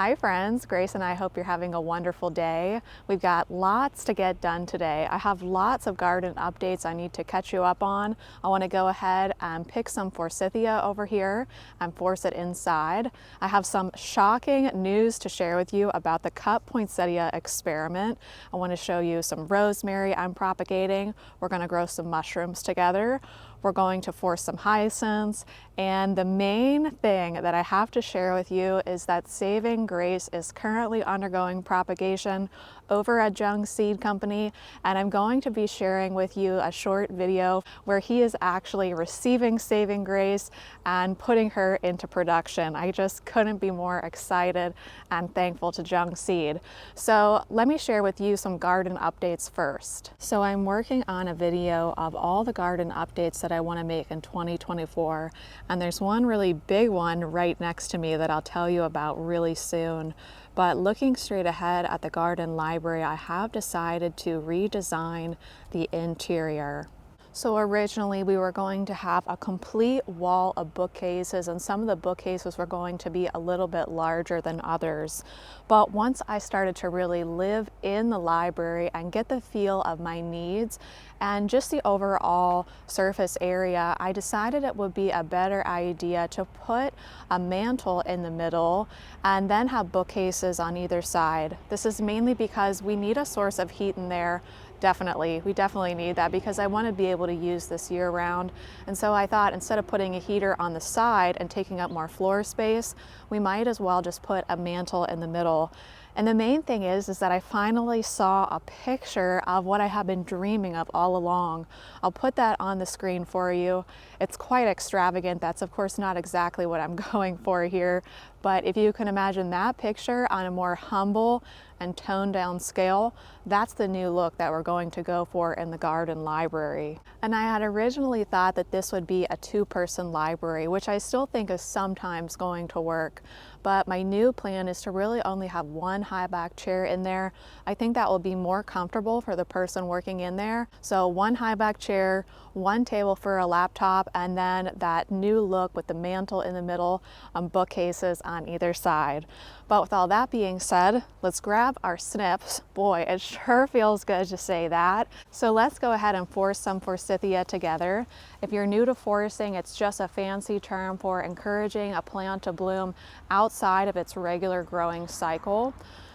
Hi friends, Grace and I hope you're having a wonderful day. We've got lots to get done today. I have lots of garden updates I need to catch you up on. I want to go ahead and pick some Forsythia over here and force it inside. I have some shocking news to share with you about the cut poinsettia experiment. I want to show you some rosemary I'm propagating. We're going to grow some mushrooms together. We're going to force some hyacinths, and the main thing that I have to share with you is that Saving Grace is currently undergoing propagation over at Jung Seed company, and I'm going to be sharing with you a short video where he is actually receiving Saving Grace and putting her into production. I just couldn't be more excited and thankful to Jung Seed. So let me share with you some garden updates first. So I'm working on a video of all the garden updates that I want to make in 2024, and there's one really big one right next to me that I'll tell you about really soon. But looking straight ahead at the garden library, I have decided to redesign the interior. So originally we were going to have a complete wall of bookcases, and some of the bookcases were going to be a little bit larger than others. But once I started to really live in the library and get the feel of my needs and just the overall surface area, I decided it would be a better idea to put a mantle in the middle and then have bookcases on either side. This is mainly because we need a source of heat in there. We definitely need that because I want to be able to use this year round. And so I thought instead of putting a heater on the side and taking up more floor space, we might as well just put a mantle in the middle. And the main thing is that I finally saw a picture of what I have been dreaming of all along. I'll put that on the screen for you. It's quite extravagant. That's of course not exactly what I'm going for here, but if you can imagine that picture on a more humble and toned down scale, that's the new look that we're going to go for in the garden library. And I had originally thought that this would be a two-person library, which I still think is sometimes going to work. But my new plan is to really only have one high back chair in there. I think that will be more comfortable for the person working in there. So one high back chair, one table for a laptop, and then that new look with the mantle in the middle and bookcases on either side. But with all that being said, let's grab our snips. Boy, it sure feels good to say that. So let's go ahead and force some Forsythia together. If you're new to forcing, it's just a fancy term for encouraging a plant to bloom outside of its regular growing cycle.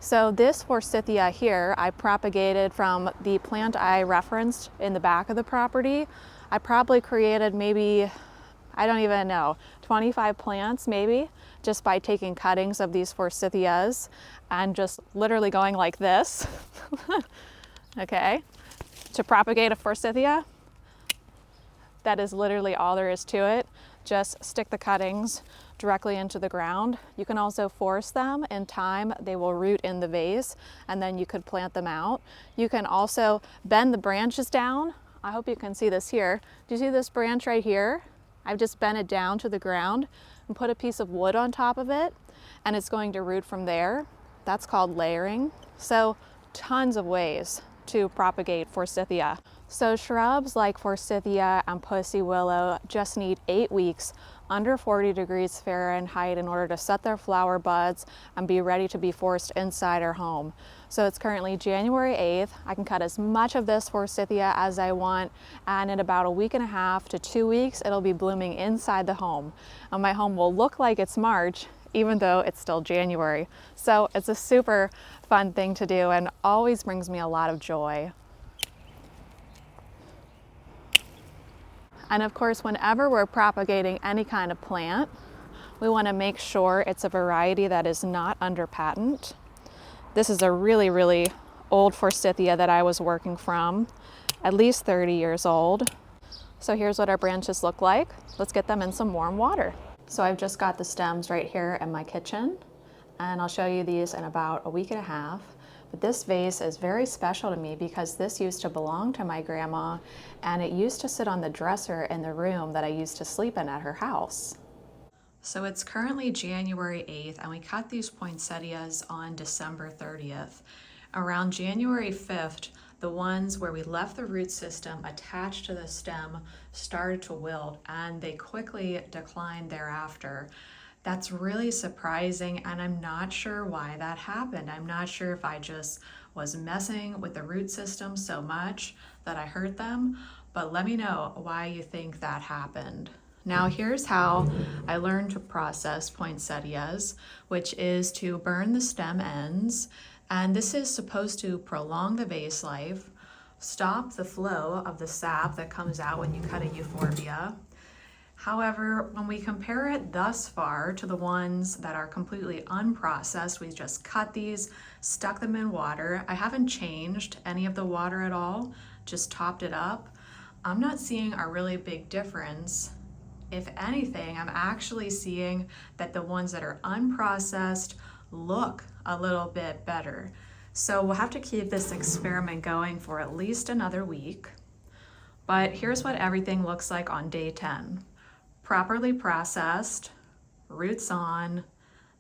So this Forsythia here, I propagated from the plant I referenced in the back of the property. I probably created maybe, I don't even know, 25 plants maybe, just by taking cuttings of these Forsythias and just literally going like this, okay, to propagate a Forsythia. That is literally all there is to it. Just stick the cuttings directly into the ground. You can also force them. In time, they will root in the vase, and then you could plant them out. You can also bend the branches down. I hope you can see this here. Do you see this branch right here? I've just bent it down to the ground and put a piece of wood on top of it, and it's going to root from there. That's called layering. So tons of ways to propagate Forsythia. So shrubs like Forsythia and pussy willow just need 8 weeks under 40 degrees Fahrenheit in order to set their flower buds and be ready to be forced inside our home. So it's currently January 8th. I can cut as much of this Forsythia as I want, and in about a week and a half to 2 weeks, it'll be blooming inside the home. And my home will look like it's March, even though it's still January. So it's a super fun thing to do and always brings me a lot of joy. And of course, whenever we're propagating any kind of plant, we want to make sure it's a variety that is not under patent. This is a really, really old Forsythia that I was working from, at least 30 years old. So here's what our branches look like. Let's get them in some warm water. So I've just got the stems right here in my kitchen, and I'll show you these in about a week and a half. But this vase is very special to me because this used to belong to my grandma, and it used to sit on the dresser in the room that I used to sleep in at her house. So it's currently January 8th, and we cut these poinsettias on December 30th. Around January 5th, the ones where we left the root system attached to the stem started to wilt, and they quickly declined thereafter. That's really surprising, and I'm not sure why that happened. I'm not sure if I just was messing with the root system so much that I hurt them, but let me know why you think that happened. Now here's how I learned to process poinsettias, which is to burn the stem ends, and this is supposed to prolong the vase life, stop the flow of the sap that comes out when you cut a euphorbia. However, when we compare it thus far to the ones that are completely unprocessed, we just cut these, stuck them in water. I haven't changed any of the water at all, just topped it up. I'm not seeing a really big difference. If anything, I'm actually seeing that the ones that are unprocessed look a little bit better. So we'll have to keep this experiment going for at least another week. But here's what everything looks like on day 10. Properly processed, roots on,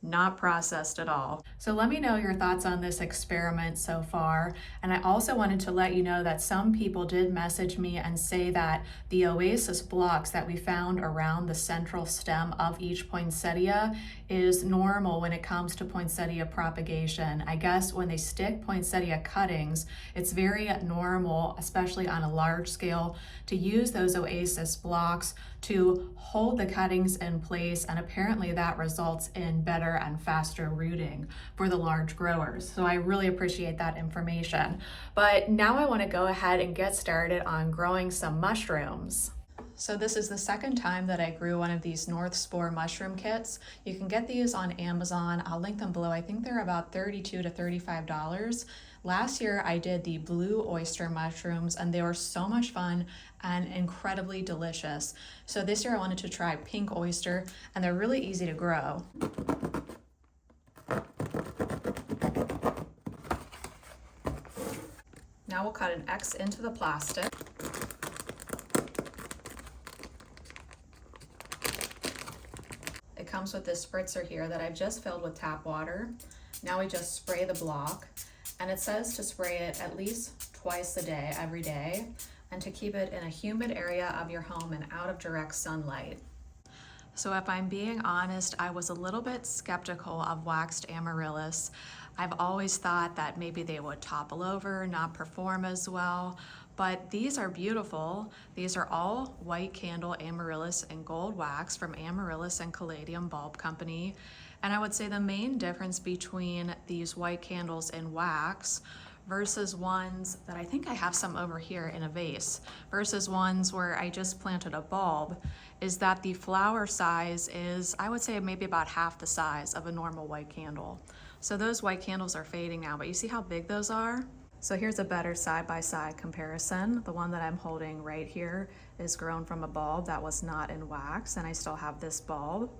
not processed at all. So let me know your thoughts on this experiment so far. And I also wanted to let you know that some people did message me and say that the oasis blocks that we found around the central stem of each poinsettia is normal when it comes to poinsettia propagation. I guess when they stick poinsettia cuttings, it's very normal, especially on a large scale, to use those oasis blocks to hold the cuttings in place, and apparently that results in better and faster rooting for the large growers. So I really appreciate that information. But now I want to go ahead and get started on growing some mushrooms. So this is the second time that I grew one of these North Spore mushroom kits. You can get these on Amazon. I'll link them below. I think they're about $32 to $35. Last year I did the blue oyster mushrooms and they were so much fun and incredibly delicious. So this year I wanted to try pink oyster, and they're really easy to grow. Now we'll cut an X into the plastic. It comes with this spritzer here that I've just filled with tap water. Now we just spray the block, and it says to spray it at least twice a day, every day, and to keep it in a humid area of your home and out of direct sunlight. So if I'm being honest, I was a little bit skeptical of waxed amaryllis. I've always thought that maybe they would topple over, not perform as well, but these are beautiful. These are all white candle amaryllis and gold wax from Amaryllis and Caladium Bulb Company. And I would say the main difference between these white candles in wax versus ones that I think I have some over here in a vase, versus ones where I just planted a bulb, is that the flower size is, I would say, maybe about half the size of a normal white candle. So those white candles are fading now, but you see how big those are? So here's a better side-by-side comparison. The one that I'm holding right here is grown from a bulb that was not in wax, and I still have this bulb.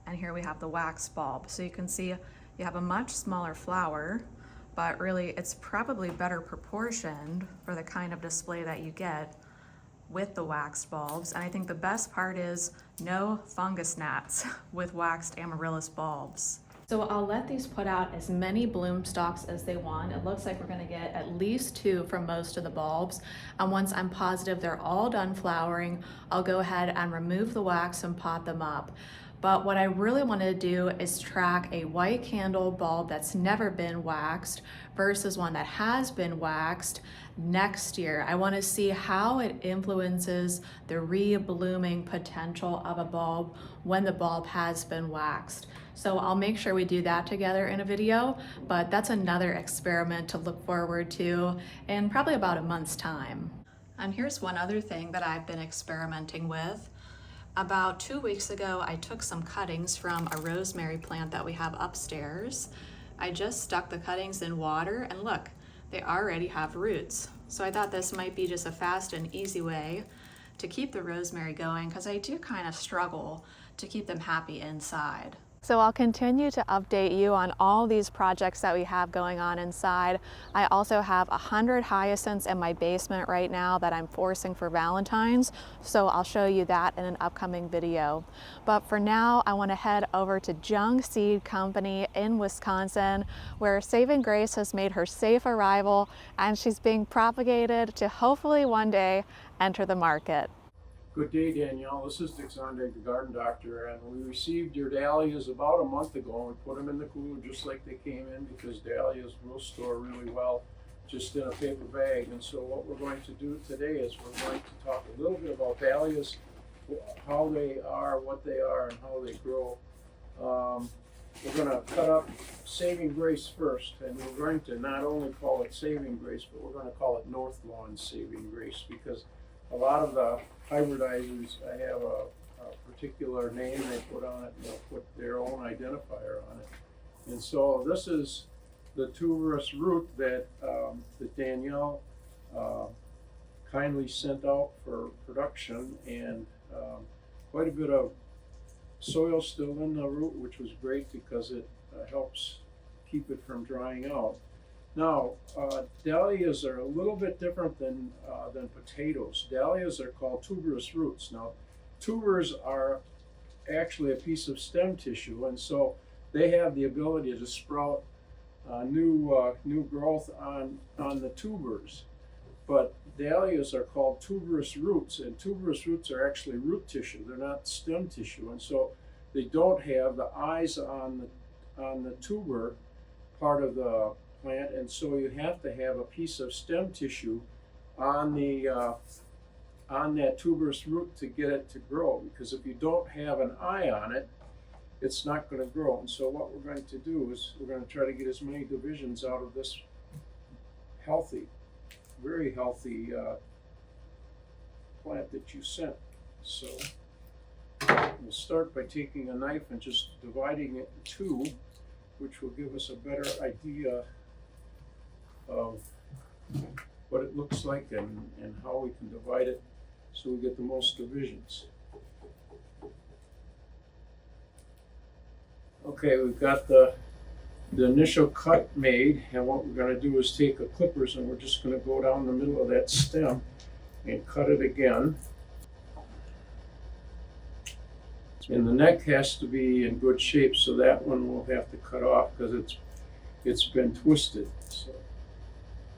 And here we have the wax bulb. So you can see you have a much smaller flower, but really it's probably better proportioned for the kind of display that you get with the waxed bulbs. And I think the best part is no fungus gnats with waxed amaryllis bulbs. So I'll let these put out as many bloom stalks as they want. It looks like we're gonna get at least 2 from most of the bulbs. And once I'm positive they're all done flowering, I'll go ahead and remove the wax and pot them up. But what I really want to do is track a white candle bulb that's never been waxed versus one that has been waxed next year. I want to see how it influences the re-blooming potential of a bulb when the bulb has been waxed. So I'll make sure we do that together in a video, but that's another experiment to look forward to in probably about a month's time. And here's one other thing that I've been experimenting with. About 2 weeks ago, I took some cuttings from a rosemary plant that we have upstairs. I just stuck the cuttings in water, and look, they already have roots. So I thought this might be just a fast and easy way to keep the rosemary going, because I do kind of struggle to keep them happy inside. So I'll continue to update you on all these projects that we have going on inside. I also have 100 hyacinths in my basement right now that I'm forcing for Valentine's, so I'll show you that in an upcoming video. But for now, I want to head over to Jung Seed Company in Wisconsin, where Saving Grace has made her safe arrival, and she's being propagated to hopefully one day enter the market. Good day, Danielle. This is Dick Zondag, the garden doctor, and we received your dahlias about a month ago, and we put them in the cooler just like they came in because dahlias will store really well just in a paper bag. And so what we're going to do today is we're going to talk a little bit about dahlias, how they are, what they are, and how they grow. We're going to cut up Saving Grace first, and we're going to not only call it Saving Grace, but we're going to call it Northlawn Saving Grace because a lot of the hybridizers have a particular name they put on it, and they'll put their own identifier on it. And so this is the tuberous root that Danielle kindly sent out for production, and quite a bit of soil still in the root, which was great because it helps keep it from drying out. Now, dahlias are a little bit different than potatoes. Dahlias are called tuberous roots. Now, tubers are actually a piece of stem tissue, and so they have the ability to sprout new growth on the tubers. But dahlias are called tuberous roots, and tuberous roots are actually root tissue. They're not stem tissue, and so they don't have the eyes on the tuber part of the plant, and so you have to have a piece of stem tissue on that tuberous root to get it to grow, because if you don't have an eye on it, it's not going to grow. And so what we're going to do is we're going to try to get as many divisions out of this healthy, very healthy plant that you sent. So we'll start by taking a knife and just dividing it in two, which will give us a better idea of what it looks like and how we can divide it so we get the most divisions. Okay, we've got the initial cut made, and what we're going to do is take a clippers and we're just going to go down the middle of that stem and cut it again. And the neck has to be in good shape, so that one we'll have to cut off because it's been twisted. So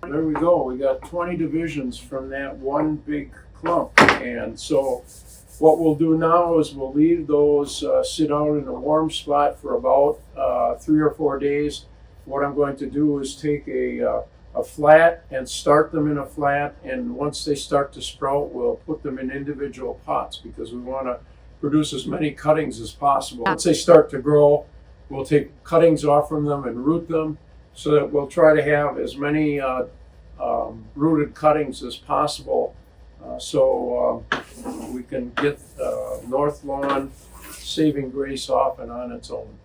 there we go. We got 20 divisions from that one big clump. And so what we'll do now is we'll leave those sit out in a warm spot for about 3 or 4 days. What I'm going to do is take a flat and start them in a flat, and once they start to sprout, we'll put them in individual pots because we want to produce as many cuttings as possible. Once they start to grow, we'll take cuttings off from them and root them, so that we'll try to have as many rooted cuttings as possible, so we can get Northlawn Saving Grace off and on its own.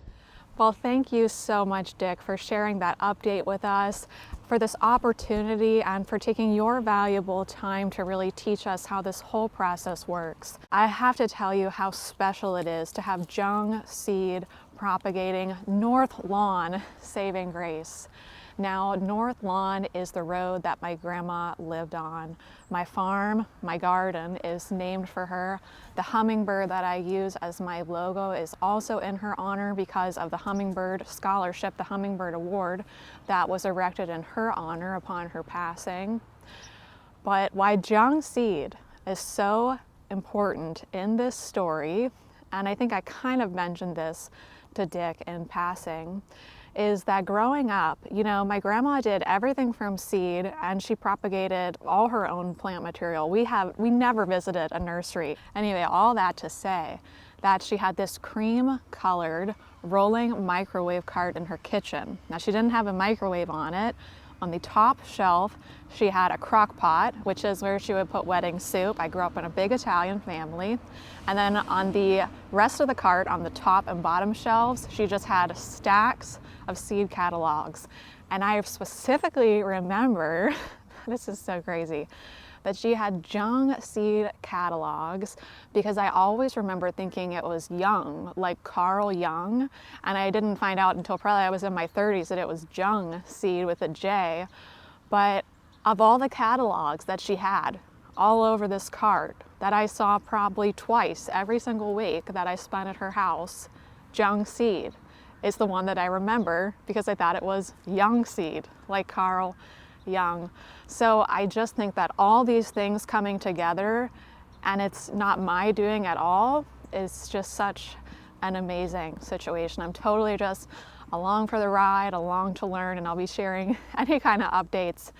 Well, thank you so much, Dick, for sharing that update with us, for this opportunity, and for taking your valuable time to really teach us how this whole process works. I have to tell you how special it is to have Jung Seed propagating Northlawn Saving Grace. Now, Northlawn is the road that my grandma lived on. My farm, my garden is named for her. The hummingbird that I use as my logo is also in her honor because of the Hummingbird Scholarship, the Hummingbird Award that was erected in her honor upon her passing. But why Jung Seed is so important in this story, and I think I kind of mentioned this to Dick in passing, is that growing up, you know, my grandma did everything from seed, and she propagated all her own plant material. We never visited a nursery. Anyway, all that to say that she had this cream-colored rolling microwave cart in her kitchen. Now, she didn't have a microwave on it. On the top shelf, she had a crock pot, which is where she would put wedding soup. I grew up in a big Italian family. And then on the rest of the cart, on the top and bottom shelves, she just had stacks of seed catalogs. And I specifically remember, this is so crazy, that she had Jung Seed catalogs because I always remember thinking it was Jung, like Carl Jung, and I didn't find out until probably I was in my 30s that it was Jung Seed with a J. But of all the catalogs that she had all over this cart that I saw probably twice every single week that I spent at her house, Jung Seed is the one that I remember because I thought it was Jung Seed, like Carl Jung. So I just think that all these things coming together and it's not my doing at all. It's just such an amazing situation. I'm totally just along for the ride, along to learn, and I'll be sharing any kind of updates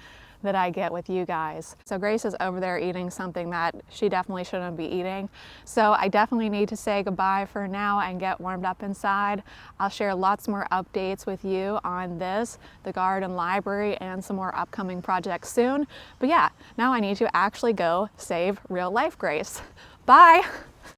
that I get with you guys. So Grace is over there eating something that she definitely shouldn't be eating. So I definitely need to say goodbye for now and get warmed up inside. I'll share lots more updates with you on this, the garden library, and some more upcoming projects soon. But yeah, now I need to actually go save real life Grace. Bye.